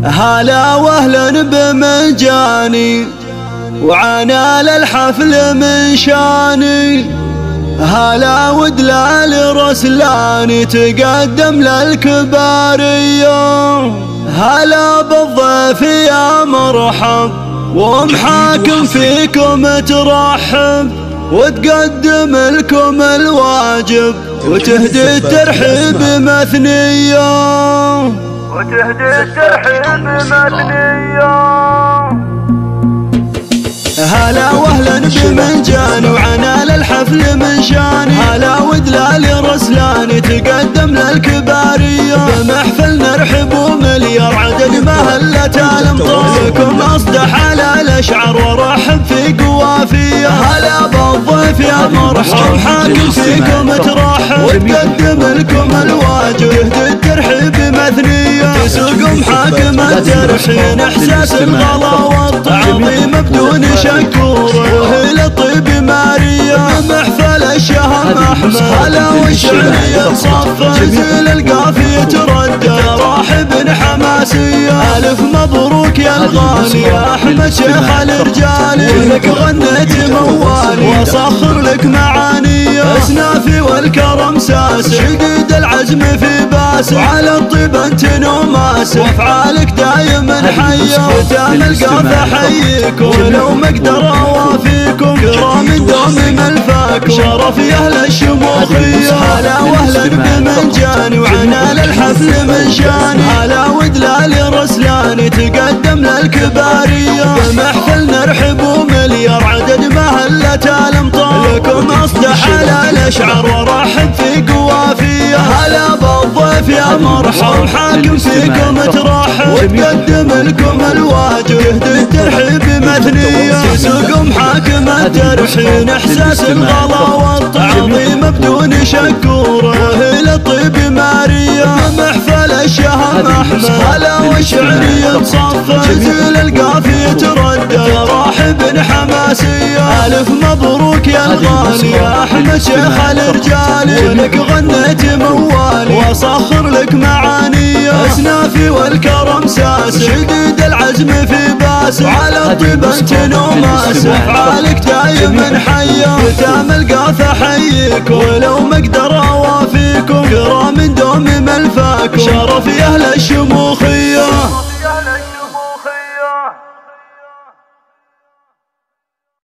هلا واهلا بمجاني وعنا للحفل من شاني. هلا ودلال رسلاني تقدم للكبارية. هلا بالضيف يا مرحب ومحاكم فيكم ترحب وتقدم لكم الواجب وتهدي الترحيب مثنية. هلا واهلا بمجاني وعنا للحفل من شاني. هلا ودلال رسلاني تقدم للكبارية. بمحفل نرحب ومليار عدد مهلة الامطاركم اصدح على الاشعار ورحب في قوافية. هلا بالضيف يا مرحب حاكم فيكم ترحب وتقدم لكم الواجب يهدي الترحيب مثنية. تسوق محاكم الترحين احساس الغلا والتعظيم بدون شكور وهي للطيب مارية. بمحفل الشهم احمد هلا والشعرية صف جزيل القافية تردد راحب حماسية. الف مبروك يا الغالي يا احمد شيخ الرجال لك غنيت موالي واصخر لك معاني. اسنافي والكرم ساس شديد العزم في باس وعلى الطيب انت نوماس وافعالك دايما حيه. ختام القافة حييكم ولو ما اقدر اوافيكم كرام الدوم ملفاكم شرف يا اهل الشموخيه. هلا واهلا بمنجاني وعنا للحفل من شاني. هلا ودلال رسلاني تقدم للكباريه. بمحفل نرحب ومليار عدد مهلة الامطار لكم اصدح على الاشعار ورحب في قوافيه. هلا بالضيف يا مرحب حاكم فيكم ترحب وتقدم لكم الواجب يهدي الترحيب مثنية. تسوق محاكم الترحين احساس الغلا والتعظيم بدون شكور وهي للطيب مارية. محفل الشهم احمد هلا والشعرية صف جزيل القافية تردد راحب حماسية. الف مبروك يا الغالي يا احمد شيخ الرجال لك غنيت موالي واصخر لك معاني. اسنافي والكرم ساس شديد العزم في باس وعلى الطيب انت نوماس افعالك دايما حيه. ختام القافة حييك ولو